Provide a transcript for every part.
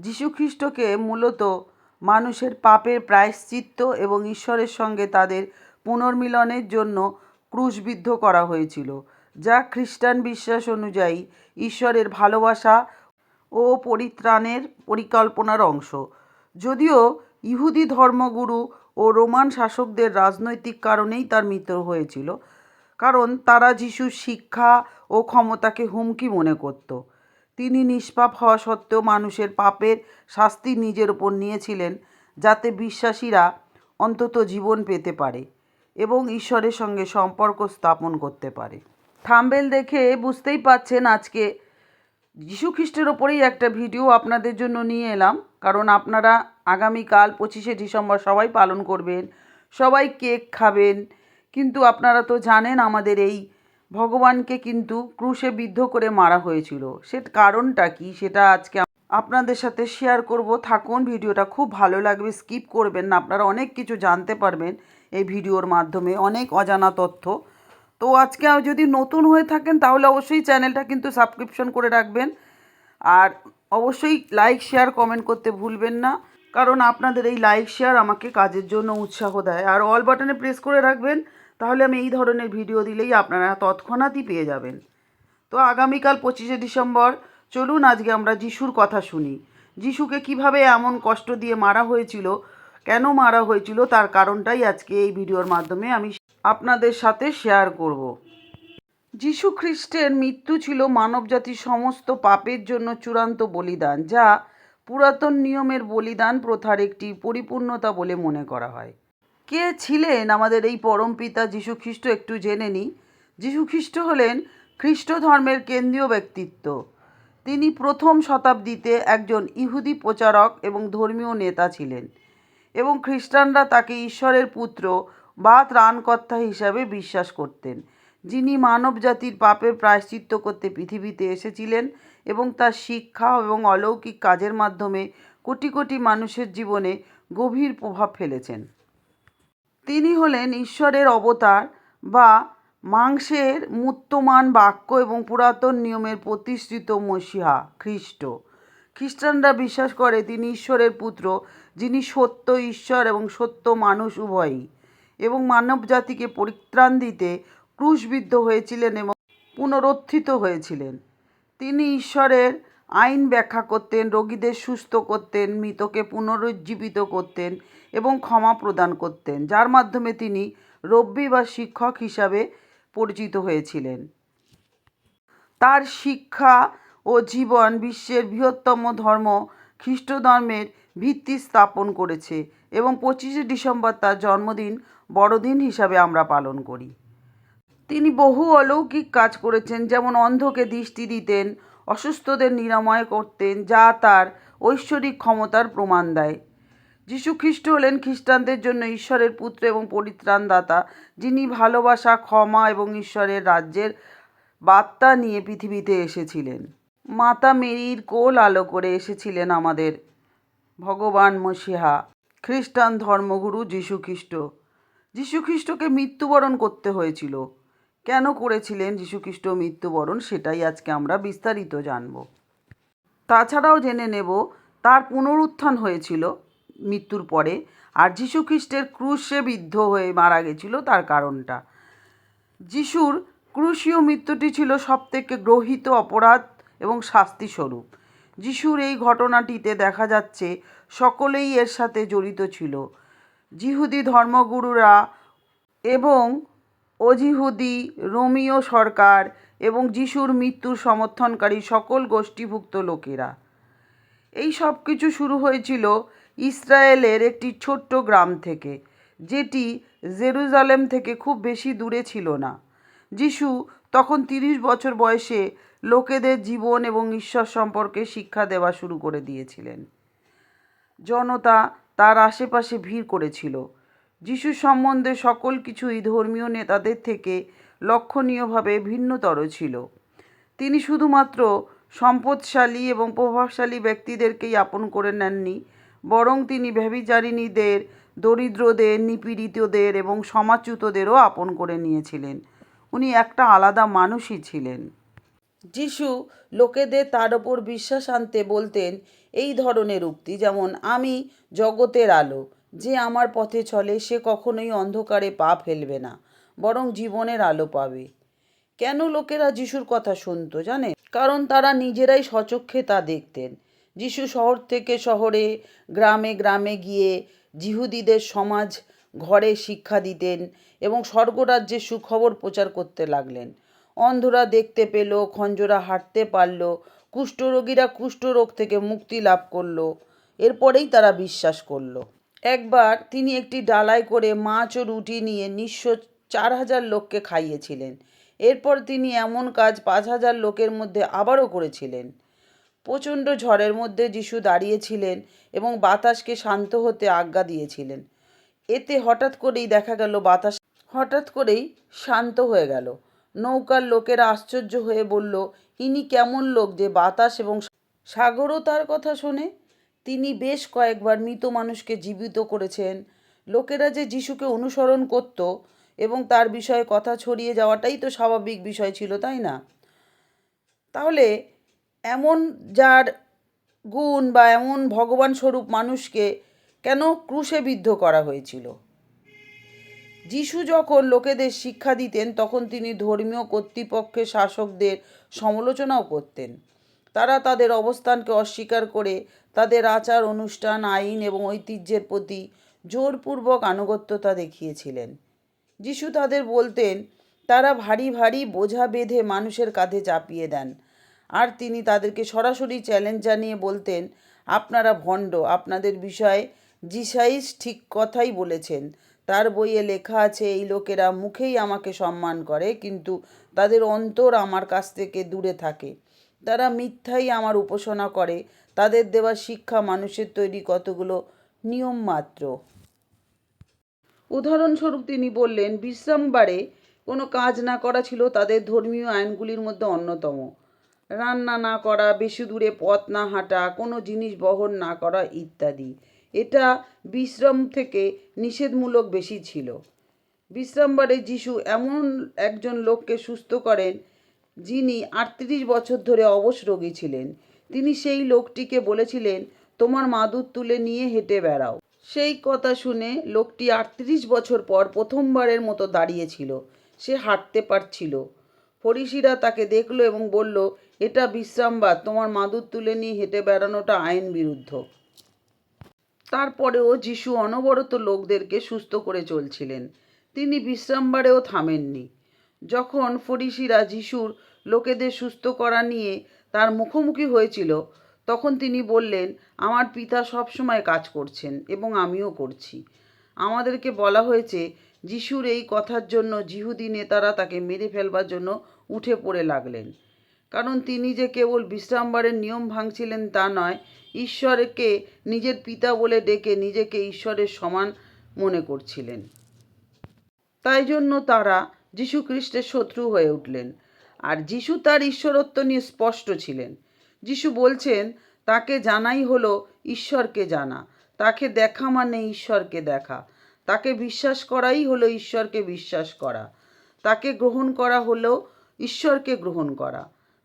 যীশুখ্রিস্টকে মূলত মানুষের পাপের প্রায়শ্চিত্ত এবং ঈশ্বরের সঙ্গে তাদের পুনর্মিলনের জন্য ক্রুশবিদ্ধ করা হয়েছিল, যা খ্রিস্টান বিশ্বাস অনুযায়ী ঈশ্বরের ভালোবাসা ও পরিত্রাণের পরিকল্পনার অংশ। যদিও ইহুদি ধর্মগুরু ও রোমান শাসকদের রাজনৈতিক কারণেই তার মৃত্যু হয়েছিল, কারণ তারা যিশুর শিক্ষা ও ক্ষমতাকে হুমকি মনে করত। তিনি নিষ্পাপ হওয়া সত্ত্বেও মানুষের পাপের শাস্তি নিজের ওপর নিয়েছিলেন, যাতে বিশ্বাসীরা অন্তত জীবন পেতে পারে এবং ঈশ্বরের সঙ্গে সম্পর্ক স্থাপন করতে পারে। থাম্বনেল দেখে বুঝতেই পাচ্ছেন আজকে যীশুখ্রিস্টের ওপরেই একটা ভিডিও আপনাদের জন্য নিয়ে এলাম, কারণ আপনারা আগামীকাল 25শে ডিসেম্বর সবাই পালন করবেন, সবাই কেক খাবেন, কিন্তু আপনারা তো জানেন আমাদের এই ভগবানকে কিন্তু ক্রুশে বিদ্ধ করে মারা হয়েছিল। সে কারণটা কি সেটা আজকে আপনাদের সাথে শেয়ার করব। থাকুন, ভিডিওটা খুব ভালো লাগবে, স্কিপ করবেন না, আপনারা অনেক কিছু জানতে পারবেন এই ভিডিওর মাধ্যমে, অনেক অজানা তথ্য। তো আজকে যদি নতুন হয়ে থাকেন তাহলে অবশ্যই চ্যানেলটা কিন্তু সাবস্ক্রিপশন করে রাখবেন, আর অবশ্যই লাইক শেয়ার কমেন্ট করতে ভুলবেন না, কারণ আপনাদের এই লাইক শেয়ার আমাকে কাজের জন্য উৎসাহ দেয়। আর অল বাটনে প্রেস করে রাখবেন, তাহলে আমি এই ধরনের ভিডিও দিলেই আপনারা তৎক্ষণাৎই পেয়ে যাবেন। তো আগামীকাল 25শে ডিসেম্বর, চলুন আজকে আমরা যিশুর কথা শুনি। যিশুকে কিভাবে এমন কষ্ট দিয়ে মারা হয়েছিল, কেন মারা হয়েছিল, তার কারণটাই আজকে এই ভিডিওর মাধ্যমে আমি আপনাদের সাথে শেয়ার করব। যীশু খ্রিস্টের মৃত্যু ছিল মানবজাতির সমস্ত পাপের জন্য চূড়ান্ত বলিদান, যা পুরাতন নিয়মের বলিদান প্রথার একটি পরিপূর্ণতা বলে মনে করা হয়। কে ছিলেন আমাদের এই পরমপিতা যীশু খ্রিস্ট একটু জেনে নিই। যীশু খ্রিস্ট হলেন খ্রিস্ট ধর্মের কেন্দ্রীয় ব্যক্তিত্ব। তিনি প্রথম শতাব্দীতে একজন ইহুদি প্রচারক এবং ধর্মীয় নেতা ছিলেন, এবং খ্রিস্টানরা তাকে ঈশ্বরের পুত্র বা ত্রাণকর্তা হিসাবে বিশ্বাস করতেন, যিনি মানবজাতির পাপের প্রায়শ্চিত্ত করতে পৃথিবীতে এসেছিলেন এবং তার শিক্ষা এবং অলৌকিক কাজের মাধ্যমে কোটি কোটি মানুষের জীবনে গভীর প্রভাব ফেলেছেন। তিনি হলেন ঈশ্বরের অবতার বা মাংসের মূর্তমান বাক্য এবং পুরাতন নিয়মের প্রতিষ্ঠিত মসিহা খ্রিস্ট। খ্রিস্টানরা বিশ্বাস করে তিনি ঈশ্বরের পুত্র, যিনি সত্য ঈশ্বর এবং সত্য মানুষ উভয়ই, এবং মানবজাতিকে পরিত্রাণ দিতে ক্রুশবিদ্ধ হয়েছিলেন এবং পুনরুত্থিত হয়েছিলেন। তিনি ঈশ্বরের আইন ব্যাখ্যা করতেন, রোগীদের সুস্থ করতেন, মৃতকে পুনরুজ্জীবিত করতেন এবং ক্ষমা প্রদান করতেন, যার মাধ্যমে তিনি রব্বী বা শিক্ষক হিসাবে পরিচিত হয়েছিলেন। তার শিক্ষা ও জীবন বিশ্বের বৃহত্তম ধর্ম খ্রিস্ট ধর্মের ভিত্তি স্থাপন করেছে, এবং 25শে ডিসেম্বর তার জন্মদিন বড়দিন হিসাবে আমরা পালন করি। তিনি বহু অলৌকিক কাজ করেছেন, যেমন অন্ধকে দৃষ্টি দিতেন, অসুস্থদের নিরাময় করতেন, যা তার ঐশ্বরিক ক্ষমতার প্রমাণ দেয়। যীশু খ্রিস্ট হলেন খ্রিস্টানদের জন্য ঈশ্বরের পুত্র এবং পরিত্রাণদাতা, যিনি ভালোবাসা, ক্ষমা এবং ঈশ্বরের রাজ্যের বার্তা নিয়ে পৃথিবীতে এসেছিলেন। মাতা মেরির কোল আলো করে এসেছিলেন আমাদের ভগবান মসিহা, খ্রিস্টান ধর্মগুরু যীশু খ্রিস্ট। যীশু খ্রিস্টকে মৃত্যুবরণ করতে হয়েছিল। কেন করেছিলেন যীশু খ্রিস্ট মৃত্যুবরণ, সেটাই আজকে আমরা বিস্তারিত জানব। তাছাড়াও জেনে নেব তার পুনরুত্থান হয়েছিল মৃত্যুর পরে, আর যীশু খ্রিস্টের ক্রুশে বিদ্ধ হয়ে মারা গেছিল তার কারণটা। যিশুর ক্রুশীয় মৃত্যুটি ছিল সবথেকে গ্রহিত অপরাধ এবং শাস্তিস্বরূপ। যিশুর এই ঘটনাটিতে দেখা যাচ্ছে সকলেই এর সাথে জড়িত ছিল। যিহুদি ধর্মগুরুরা এবং অজিহুদি, রোমীয় সরকার এবং যিশুর মৃত্যুর সমর্থনকারী সকল গোষ্ঠীভুক্ত লোকেরা। এই সব কিছু শুরু হয়েছিল ইসরায়েলের একটি ছোট্ট গ্রাম থেকে, যেটি জেরুজালেম থেকে খুব বেশি দূরে ছিল না। যিশু তখন 30 বছর বয়সে লোকেদের জীবন এবং ঈশ্বর সম্পর্কে শিক্ষা দেওয়া শুরু করে দিয়েছিলেন। জনতা তার আশেপাশে ভিড় করেছিল। যিশু সম্বন্ধে সকল কিছুই ধর্মীয় নেতাদের থেকে লক্ষণীয়ভাবে ভিন্নতর ছিল। তিনি শুধুমাত্র সম্পদশালী এবং প্রভাবশালী ব্যক্তিদেরকেই আপন করে নেননি, বরং তিনি ব্যভিচারিণীদের, দরিদ্রদের, নিপীড়িতদের এবং সমাজচ্যুতদেরও আপন করে নিয়েছিলেন। উনি একটা আলাদা মানুষই ছিলেন। যিশু লোকেদের তার ওপর বিশ্বাস আনতে বলতেন এই ধরনের উক্তি, যেমন আমি জগতের আলো, যে আমার পথে চলে সে কখনোই অন্ধকারে পা ফেলবে না, বরং জীবনের আলো পাবে। কেন লোকেরা যিশুর কথা শুনতো জানে? কারণ তারা নিজেরাই স্বচক্ষে তা দেখতেন। যিশু শহর থেকে শহরে, গ্রামে গ্রামে গিয়ে যিহুদিদের সমাজ ঘরে শিক্ষা দিতেন এবং স্বর্গরাজ্যের সুখবর প্রচার করতে লাগলেন। অন্ধরা দেখতে পেল, খঞ্জরা হাঁটতে পারল, কুষ্ঠরোগীরা কুষ্ঠরোগ থেকে মুক্তি লাভ করলো। এরপরেই তারা বিশ্বাস করলো। একবার তিনি একটি ডালায় করে মাছ ও রুটি নিয়ে নিঃস্ব 4,000 লোককে খাইয়েছিলেন। এরপর তিনি এমন কাজ 5,000 লোকের মধ্যে আবারও করেছিলেন। প্রচণ্ড ঝড়ের মধ্যে যিশু দাঁড়িয়েছিলেন এবং বাতাসকে শান্ত হতে আজ্ঞা দিয়েছিলেন। এতে হঠাৎ করেই দেখা গেল বাতাস হঠাৎ করেই শান্ত হয়ে গেল। নৌকার লোকেরা আশ্চর্য হয়ে বলল, ইনি কেমন লোক যে বাতাস এবং সাগরও তার কথা শোনে? তিনি বেশ কয়েকবার মৃত মানুষকে জীবিত করেছেন। লোকেরা যে যিশুকে অনুসরণ করত এবং তার বিষয়ে কথা ছড়িয়ে যাওয়াটাই তো স্বাভাবিক বিষয় ছিল, তাই না? তাহলে এমন যার গুণ বা এমন ভগবান স্বরূপ মানুষকে কেন ক্রুশে বিদ্ধ করা হয়েছিল? যিশু যখন লোকেদের শিক্ষা দিতেন তখন তিনি ধর্মীয় কর্তৃপক্ষের শাসকদের সমালোচনাও করতেন। তারা তাদের অবস্থানকে অস্বীকার করে তাদের আচার অনুষ্ঠান, আইন এবং ঐতিহ্যের প্রতি জোরপূর্বক আনুগত্যতা দেখিয়েছিলেন। যিশু তাদের বলতেন তারা ভারী ভারী বোঝা বেঁধে মানুষের কাঁধে চাপিয়ে দেন, আর তিনি তাদেরকে সরাসরি চ্যালেঞ্জ জানিয়ে বলতেন, আপনারা ভণ্ড, আপনাদের বিষয়ে জিসাইস ঠিক কথাই বলেছেন। তার বইয়ে লেখা আছে, এই লোকেরা মুখেই আমাকে সম্মান করে কিন্তু তাদের অন্তর আমার কাছ থেকে দূরে থাকে। তারা মিথ্যাই আমার উপাসনা করে, তাদের দেওয়া শিক্ষা মানুষের তৈরি কতগুলো নিয়ম মাত্র। উদাহরণস্বরূপ তিনি বললেন, বিশ্রামবারে কোনো কাজ না করা ছিল তাদের ধর্মীয় আইনগুলির মধ্যে অন্যতম। রান্না না করা, বেশি দূরে পথ না হাঁটা, কোনো জিনিস বহন না করা ইত্যাদি। এটা বিশ্রাম থেকে নিষেধমূলক বেশি ছিল। বিশ্রামবারে যিশু এমন একজন লোককে সুস্থ করেন যিনি 38 বছর ধরে অবশ রোগী ছিলেন। তিনি সেই লোকটিকে বলেছিলেন, তোমার মাদুর তুলে নিয়ে হেঁটে বেড়াও। সেই কথা শুনে লোকটি 38 বছর পর প্রথমবারের মতো দাঁড়িয়েছিল। সে হাঁটতে পারছিল। ফরিসিরা তাকে দেখলো এবং বলল, এটা বিশ্রামবার, তোমার মাদুর তুলে নিয়ে হেঁটে বেড়ানোটা আইন বিরুদ্ধ। তারপরেও যিশু অনবরত লোকদেরকে সুস্থ করে চলছিলেন। তিনি বিশ্রামবারেও থামেননি। যখন ফরিসিরা যিশুর লোকেদের সুস্থ করা নিয়ে তার মুখোমুখি হয়েছিল তখন তিনি বললেন, আমার পিতা সবসময় কাজ করছেন এবং আমিও করছি। আমাদেরকে বলা হয়েছে যিশুর এই কথার জন্য যিহুদি নেতারা তাকে মেরে ফেলবার জন্য উঠে পড়ে লাগলেন। কারণ তিনি যে কেবল বিশ্রামবারের নিয়ম ভাঙছিলেন তা নয়, ঈশ্বরকে নিজের পিতা বলে ডেকে নিজেকে ঈশ্বরের সমান মনে করছিলেন। তাই জন্য তারা যীশু খ্রিস্টের শত্রু হয়ে উঠলেন। আর যিশু তার ঈশ্বরত্ব নিয়ে স্পষ্ট ছিলেন। যিশু বলছেন, তাকে জানাই হলো ঈশ্বরকে জানা, তাকে দেখা মানে ঈশ্বরকে দেখা, তাকে বিশ্বাস করাই হলো ঈশ্বরকে বিশ্বাস করা, তাকে গ্রহণ করা হলো ঈশ্বরকে গ্রহণ করা,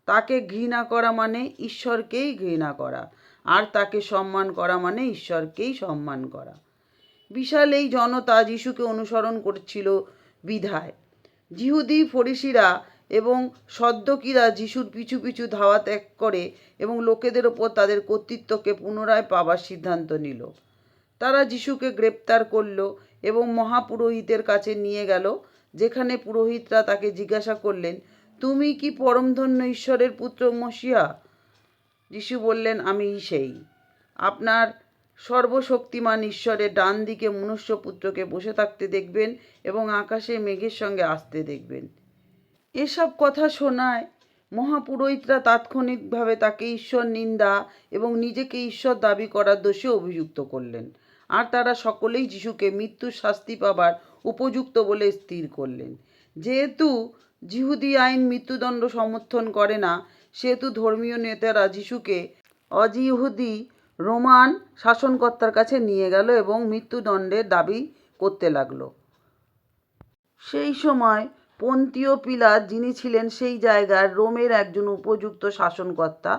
তাকে ঘৃণা করা মানে ঈশ্বরকেই ঘৃণা করা, আর তাকে সম্মান করা মানে ঈশ্বরকেই সম্মান করা। বিশাল এই জনতা যিশুকে অনুসরণ করছিল বিধায় যিহুদি ফরিসিরা এবং সদ্দুকীরা যিশুর পিছু পিছু ধাওয়া ত্যাগ করে এবং লোকেদের ওপর তাদের কর্তৃত্বকে পুনরায় পাবার সিদ্ধান্ত নিল। তারা যিশুকে গ্রেপ্তার করল এবং মহাপুরোহিতের কাছে নিয়ে গেল, যেখানে পুরোহিতরা তাকে জিজ্ঞাসা করলেন, তুমি কি পরমধন্য ঈশ্বরের পুত্র মসিহা? যিশু বললেন, আমি সেই। আপনার সর্বশক্তিমান ঈশ্বরের ডান দিকে মনুষ্যপুত্রকে বসে থাকতে দেখবেন এবং আকাশে মেঘের সঙ্গে আসতে দেখবেন। এসব কথা শোনায় মহাপুরোহিতরা তাৎক্ষণিকভাবে তাকে ঈশ্বর নিন্দা এবং নিজেকে ঈশ্বর দাবি করার দোষে অভিযুক্ত করলেন, আর তারা সকলেই যিশুকে মৃত্যুর শাস্তি পাবার উপযুক্ত বলে স্থির করলেন। যেহেতু যিহুদি আইন মৃত্যুদণ্ড সমর্থন করে না, সেহেতু ধর্মীয় নেতারা যিশুকে অজিহুদি রোমান শাসনকর্তার কাছে নিয়ে গেল এবং মৃত্যুদণ্ডের দাবি করতে লাগলো। সেই সময় পন্তীয় পিলাত, যিনি ছিলেন সেই জায়গার রোমের একজন উপযুক্ত শাসনকর্তা,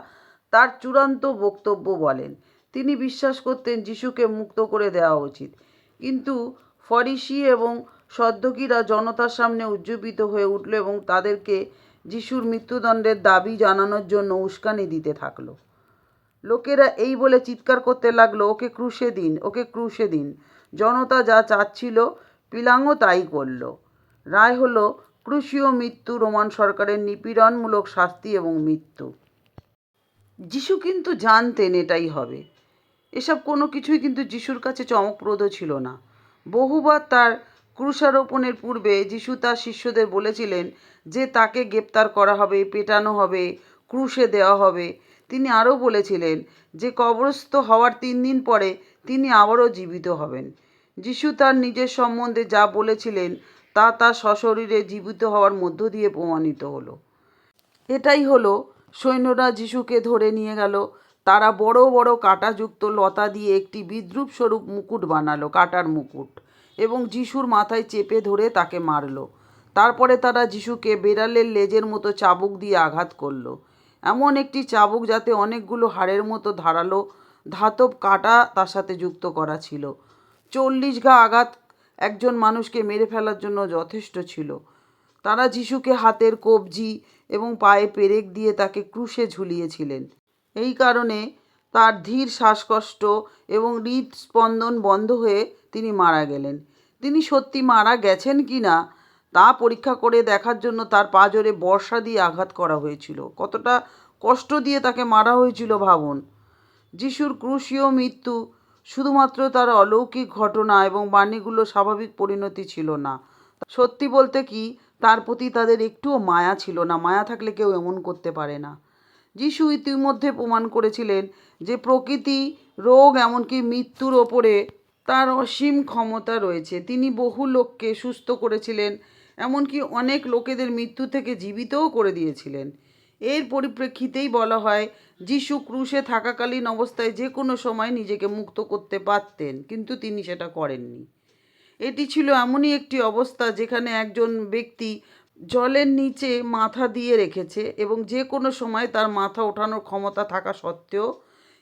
তার চূড়ান্ত বক্তব্য বলেন। তিনি বিশ্বাস করতেন যিশুকে মুক্ত করে দেওয়া উচিত, কিন্তু ফরিসি এবং সদ্যোকীরা জনতার সামনে উজ্জীবিত হয়ে উঠল এবং তাদেরকে যিশুর মৃত্যুদণ্ডের দাবি জানানোর জন্য উস্কানি দিতে থাকলো। লোকেরা এই বলে চিৎকার করতে লাগলো, ওকে ক্রুশে দিন, ওকে ক্রুশে দিন। জনতা যা চাচ্ছিল পিলাতও তাই করল। রায় হলো ক্রুশীয় মৃত্যু, রোমান সরকারের নিপীড়নমূলক শাস্তি এবং মৃত্যু। যিশু কিন্তু জানতেন এটাই হবে। এসব কোনো কিছুই কিন্তু যিশুর কাছে চমকপ্রদ ছিল না। বহুবার তার ক্রুশারোপণের পূর্বে যিশু তার শিষ্যদের বলেছিলেন যে তাকে গ্রেপ্তার করা হবে, পেটানো হবে, ক্রুশে দেওয়া হবে। তিনি আরও বলেছিলেন যে কবরস্থ হওয়ার 3 দিন পরে তিনি আবারও জীবিত হবেন। যিশু তার নিজের সম্বন্ধে যা বলেছিলেন তা তার সশরীরে জীবিত হওয়ার মধ্য দিয়ে প্রমাণিত হলো। এটাই হলো, সৈন্যরা যিশুকে ধরে নিয়ে গেল। তারা বড় বড় কাঁটাযুক্ত লতা দিয়ে একটি বিদ্রূপ স্বরূপ মুকুট বানালো, কাঁটার মুকুট, এবং যিশুর মাথায় চেপে ধরে তাকে মারল। তারপরে তারা যিশুকে বেড়ালের লেজের মতো চাবুক দিয়ে আঘাত করলো, এমন একটি চাবুক যাতে অনেকগুলো হাড়ের মতো ধারালো ধাতব কাঁটা তার সাথে যুক্ত করা ছিল। 40 ঘা আঘাত একজন মানুষকে মেরে ফেলার জন্য যথেষ্ট ছিল। তারা যিশুকে হাতের কবজি এবং পায়ে পেরেক দিয়ে তাকে ক্রুশে ঝুলিয়েছিলেন। এই কারণে তার ধীর শ্বাসকষ্ট এবং হৃদস্পন্দন বন্ধ হয়ে তিনি মারা গেলেন। তিনি সত্যি মারা গেছেন কি না তা পরীক্ষা করে দেখার জন্য তার পাঁজরে বর্শা দিয়ে আঘাত করা হয়েছিল। কতটা কষ্ট দিয়ে তাকে মারা হয়েছিল ভাবুন। যিশুর ক্রুশীয় মৃত্যু শুধুমাত্র তার অলৌকিক ঘটনা এবং বাণীগুলো স্বাভাবিক পরিণতি ছিল না। সত্যি বলতে কি, তার প্রতি তাদের একটুও মায়া ছিল না। মায়া থাকলে কেউ এমন করতে পারে না। যিশু ইতিমধ্যে প্রমাণ করেছিলেন যে প্রকৃতি, রোগ, এমনকি মৃত্যুর ওপরে তার অসীম ক্ষমতা রয়েছে। তিনি বহু লোককে সুস্থ করেছিলেন, এমনকি অনেক লোকেদের মৃত্যু থেকে জীবিতও করে দিয়েছিলেন। এর পরিপ্রেক্ষিতেই বলা হয় যিশু ক্রুশে থাকাকালীন অবস্থায় যে কোনো সময় নিজেকে মুক্ত করতে পারতেন, কিন্তু তিনি সেটা করেননি। এটি ছিল এমনই একটি অবস্থা যেখানে একজন ব্যক্তি জলের নিচে মাথা দিয়ে রেখেছে এবং যে কোনো সময় তার মাথা ওঠানোর ক্ষমতা থাকা সত্ত্বেও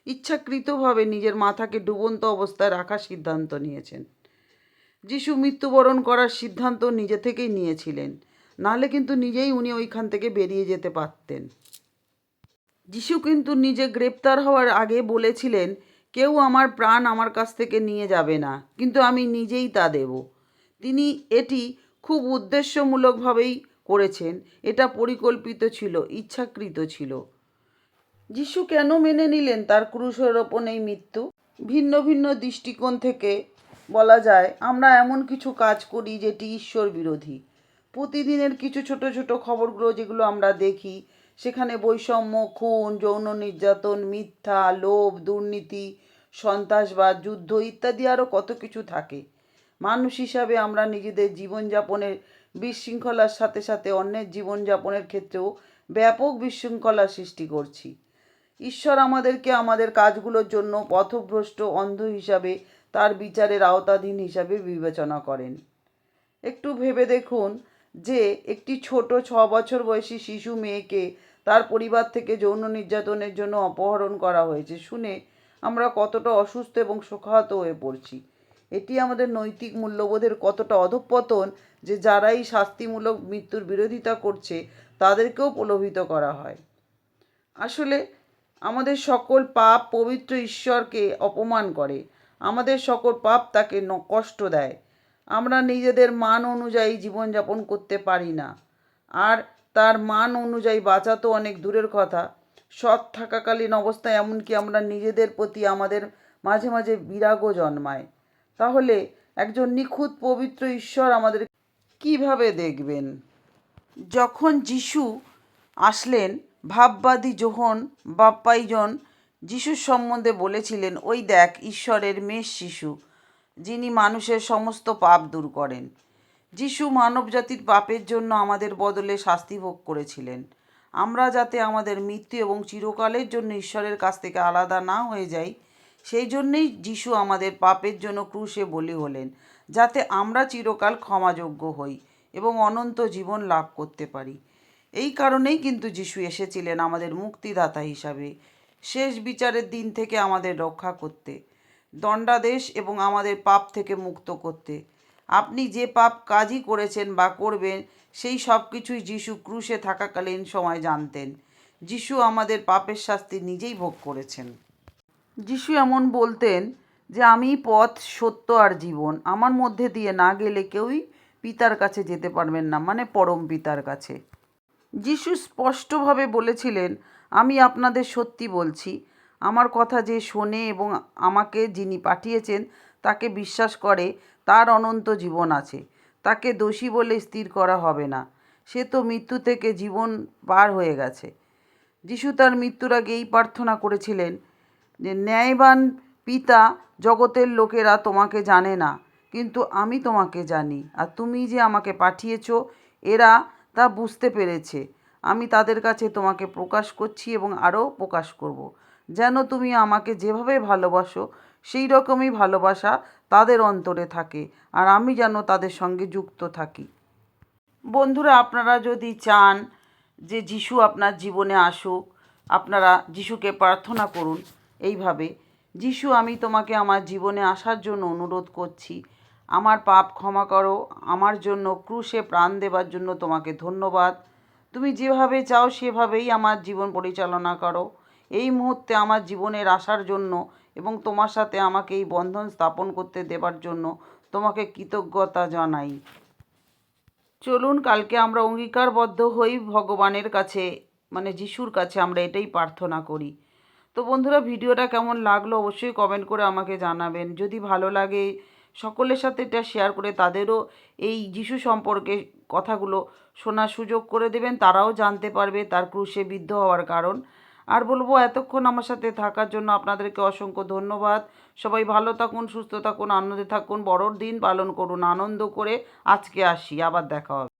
ইচ্ছাকৃতভাবে নিজের মাথাকে ডুবন্ত অবস্থায় রাখার সিদ্ধান্ত নিয়েছেন। যিশু মৃত্যুবরণ করার সিদ্ধান্ত নিজে থেকেই নিয়েছিলেন, নাহলে কিন্তু নিজেই উনি ওইখান থেকে বেরিয়ে যেতে পারতেন। যিশু কিন্তু নিজে গ্রেপ্তার হওয়ার আগে বলেছিলেন, কেউ আমার প্রাণ আমার কাছ থেকে নিয়ে যাবে না, কিন্তু আমি নিজেই তা দেব। তিনি এটি খুব উদ্দেশ্যমূলকভাবেই করেছেন। এটা পরিকল্পিত ছিল, ইচ্ছাকৃত ছিল। যিশু কেন মেনে নিলেন তার ক্রুশারোপণ এই মৃত্যু? ভিন্ন ভিন্ন দৃষ্টিকোণ থেকে বলা যায়, আমরা এমন কিছু কাজ করি যেটি ঈশ্বর বিরোধী। প্রতিদিনের কিছু ছোট ছোট খবরগুলো যেগুলো আমরা দেখি, সেখানে বৈষম্য, খুন, যৌন নির্যাতন, মিথ্যা, লোভ, দুর্নীতি, সন্ত্রাসবাদ, যুদ্ধ ইত্যাদি আরও কত কিছু থাকে। মানুষ হিসাবে আমরা নিজেদের জীবনযাপনের বিশৃঙ্খলার সাথে সাথে অন্যের জীবনযাপনের ক্ষেত্রেও ব্যাপক বিশৃঙ্খলার সৃষ্টি করছি। ঈশ্বর আমাদেরকে আমাদের কাজগুলোর জন্য পথভ্রষ্ট, অন্ধ হিসাবে, তার বিচারের আওতাধীন হিসাবে বিবেচনা করেন। একটু ভেবে দেখুন যে একটি ছোট 6 বছর বয়সী শিশু মেয়েকে তার পরিবার থেকে যৌন নির্যাতনের জন্য অপহরণ করা হয়েছে শুনে আমরা কতটা অসুস্থ এবং শোকাহত হয়ে পড়ছি। এটি আমাদের নৈতিক মূল্যবোধের কতটা অধঃপতন যে যারা এই শাস্তিমূলক মৃত্যুর বিরোধিতা করছে তাদেরকেও প্রলোভিত করা হয়। আসলে আমাদের সকল পাপ পবিত্র ঈশ্বরকে অপমান করে। আমাদের সকল পাপ তাকে কষ্ট দেয়। আমরা নিজেদের মান অনুযায়ী জীবনযাপন করতে পারি না, আর তার মান অনুযায়ী বাঁচা তো অনেক দূরের কথা। সৎ থাকাকালীন অবস্থায় এমনকি আমরা নিজেদের প্রতি আমাদের মাঝে মাঝে বিরাগও জন্মায়। তাহলে একজন নিখুঁত পবিত্র ঈশ্বর আমাদের কিভাবে দেখবেন? যখন যিশু আসলেন, ভাববাদী যোহন বাপ্পাইজন যিশুর সম্বন্ধে বলেছিলেন, ওই দেখ ঈশ্বরের মেষ শিশু, যিনি মানুষের সমস্ত পাপ দূর করেন। যিশু মানবজাতির পাপের জন্য আমাদের বদলে শাস্তি ভোগ করেছিলেন। আমরা যাতে আমাদের মৃত্যু এবং চিরকালের জন্য ঈশ্বরের কাছ থেকে আলাদা না হয়ে যাই, সেই জন্যেই যিশু আমাদের পাপের জন্য ক্রুশে বলি হলেন, যাতে আমরা চিরকাল ক্ষমাযোগ্য হই এবং অনন্ত জীবন লাভ করতে পারি। এই কারণেই কিন্তু যিশু এসেছিলেন আমাদের মুক্তিদাতা হিসাবে। শেষ বিচারের দিন থেকে আমাদের রক্ষা করতে, দণ্ডাদেশ এবং আমাদের পাপ থেকে মুক্ত করতে। আপনি যে পাপ কাজই করেছেন বা করবেন, সেই সব কিছুই যিশু ক্রুশে থাকাকালীন সময় জানতেন। যিশু আমাদের পাপের শাস্তি নিজেই ভোগ করেছেন। যিশু এমন বলতেন যে আমি পথ, সত্য আর জীবন, আমার মধ্যে দিয়ে না গেলে কেউই পিতার কাছে যেতে পারবেন না, মানে পরম পিতার কাছে। যিশু স্পষ্টভাবে বলেছিলেন, আমি আপনাদের সত্যি বলছি, আমার কথা যে শোনে এবং আমাকে যিনি পাঠিয়েছেন তাকে বিশ্বাস করে, তার অনন্ত জীবন আছে। তাকে দোষী বলে স্থির করা হবে না। সে তো মৃত্যু থেকে জীবন পার হয়ে গেছে। যিশু তার মৃত্যুর আগে এই প্রার্থনা করেছিলেন যে, ন্যায়বান পিতা, জগতের লোকেরা তোমাকে জানে না, কিন্তু আমি তোমাকে জানি, আর তুমি যে আমাকে পাঠিয়েছ এরা তা বুঝতে পেরেছে। আমি তাদের কাছে তোমাকে প্রকাশ করছি এবং আরও প্রকাশ করব, যেন তুমি আমাকে যেভাবে ভালোবাসো সেই রকমই ভালোবাসা তাদের অন্তরে থাকে, আর আমি যেন তাদের সঙ্গে যুক্ত থাকি। বন্ধুরা, আপনারা যদি চান যে যিশু আপনার জীবনে আসুক, আপনারা যিশুকে প্রার্থনা করুন এইভাবে, যিশু, আমি তোমাকে আমার জীবনে আসার জন্য অনুরোধ করছি। আমার পাপ ক্ষমা করো। আমার জন্য ক্রুশে প্রাণ দেবার জন্য তোমাকে ধন্যবাদ। তুমি যেভাবে চাও সেভাবেই আমার জীবন পরিচালনা করো। এই মুহূর্তে আমার জীবনের আসার জন্য এবং তোমার সাথে আমাকে এই বন্ধন স্থাপন করতে দেবার জন্য তোমাকে কৃতজ্ঞতা জানাই। চলুন কালকে আমরা অঙ্গীকারবদ্ধ হই ভগবানের কাছে, মানে যিশুর কাছে আমরা এটাই প্রার্থনা করি। তো বন্ধুরা, ভিডিওটা কেমন লাগলো অবশ্যই কমেন্ট করে আমাকে জানাবেন। যদি ভালো লাগে সকলের সাথে এটা শেয়ার করে তাদেরও এই যিশু সম্পর্কে কথাগুলো শোনার সুযোগ করে দেবেন, তারাও জানতে পারবে তার ক্রুশে বিদ্ধ হওয়ার কারণ। আর বলবো, এতক্ষণ আমার সাথে থাকার জন্য আপনাদেরকে অসংখ্য ধন্যবাদ। সবাই ভালো থাকুন, সুস্থ থাকুন, আনন্দে থাকুন, বড়দিন পালন করুন আনন্দ করে। আজকে আসি, আবার দেখা হবে।